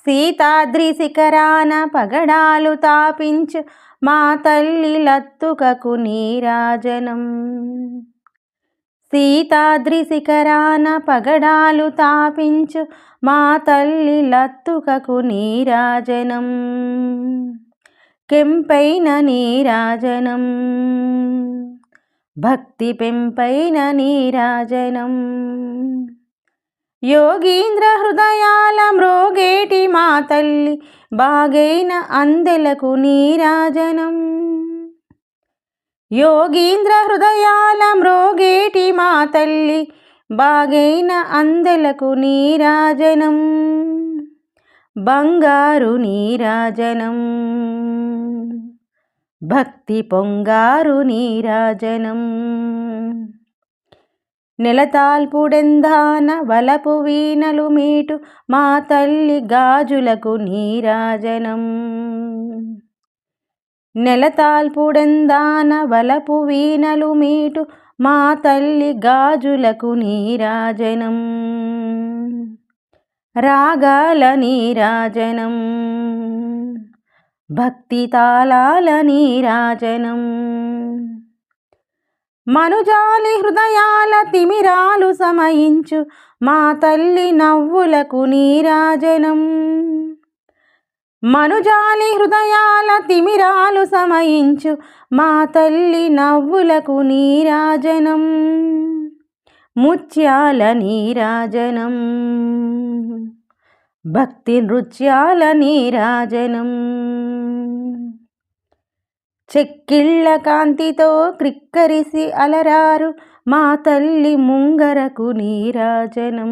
సీతాద్రి శిఖరాన పగడాలు తాపించు మా తల్లి లత్తుకకు నీరాజనం. సీతాద్రి శిఖరాన పగడాలు తాపించు మా తల్లి లత్తుకకు నీరాజనం. కెంపైన నీరాజనం, భక్తి పెంపైన నీరాజనం. యోగీంద్ర హృదయాల మ్రోగేటి మా తల్లి బాగైన అందెలకు నీరాజనం. యోగీంద్ర హృదయాల మ్రోగేటి మా తల్లి బాగైన అందెలకు నీరాజనం. బంగారు నీరాజనం, భక్తి పొంగారు నీరాజనం. నెలతాల్పుడెందాన వలపు వీణలు మీటు మా తల్లి గాజులకు నీరాజనం. నెలతాల్పుడెందాన వలపు వీణలు మీటు మా తల్లి గాజులకు నీరాజనం. రాగాల నీరాజనం, భక్తి తాళాల నీరాజనం. మనుజాలి హృదయాల తిమిరాలు సమయించు మా తల్లి నవ్వులకు నీరాజనం. మనుజాలి హృదయాల తిమిరాలు సమయించు మా తల్లి నవ్వులకు నీరాజనం. ముత్యాల నీరాజనం, భక్తి నృత్యాల నీరాజనం. చెక్కిళ్ళ కాంతితో క్రిక్కరిసి అలరారు మా తల్లి ముంగరకు నీరాజనం.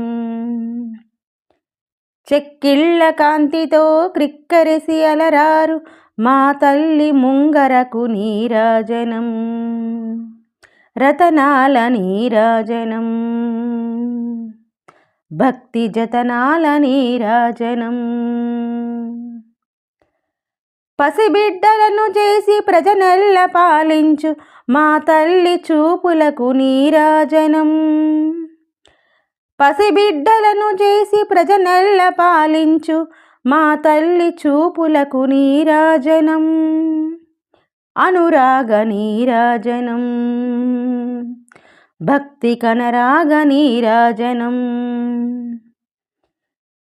చెక్కిళ్ళ కాంతితో క్రిక్కరిసి అలరారు మా తల్లి ముంగరకు నీరాజనం. రతనాల నీరాజనం, భక్తి జతనాల నీరాజనం. పసిబిడ్డలను చేసి ప్రజనెల్ల పాలించు మా తల్లి చూపులకు నీరాజనం. పసిబిడ్డలను చేసి ప్రజనెల్ల పాలించు మా తల్లి చూపులకు నీరాజనం. అనురాగ నీరాజనం, భక్తి కనరాగ నీరాజనం.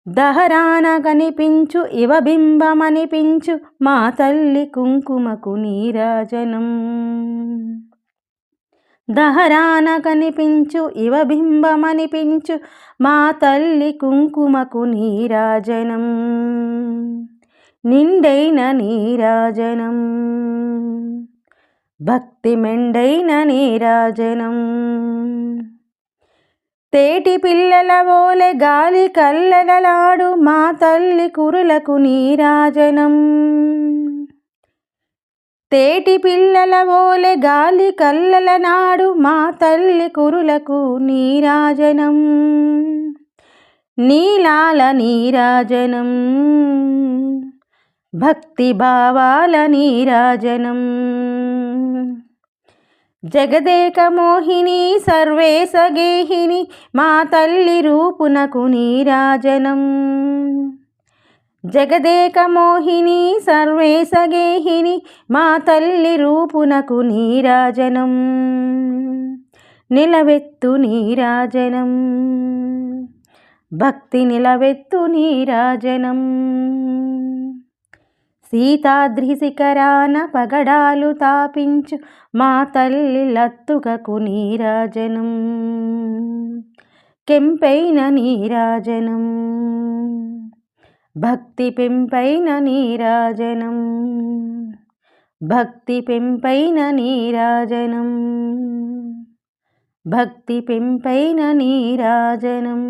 దహరాన కనిపించు ఇవబింబమనిపించు మా తల్లి కుంకుమకు నీరాజనం. దహరాన కనిపించు ఇవబింబమనిపించు మా తల్లి కుంకుమకు నీరాజనం. నిండైన నీరాజనం, భక్తి మెండైన నీరాజనం. తేటి పిల్లల వోలె గాలి కల్లలలాడు మా తల్లి కురులకు నీరాజనం. తేటి పిల్లల వోలె గాలి కల్లలనాడు మా తల్లి కురులకు నీరాజనం. నీలాల నీరాజనం, భక్తి భావాల నీరాజనం. జగదేక మోహిని సర్వేశ గేహిని మా తల్లి రూపునకు నీరాజనం. జగదేక మోహిని సర్వేశ గేహిని మా తల్లి రూపునకు నీరాజనం. నిలవెత్తు నీరాజనం, భక్తి నిలవెత్తు నీరాజనం. సీతాద్రి శిఖరాన పగడాలు తాపించు మా తల్లి లత్తుకకు నీరాజనం. కెంపైన నీరాజనం, భక్తి పెంపైన నీరాజనం. భక్తి పెంపైన నీరాజనం, భక్తి పెంపైన నీరాజనం.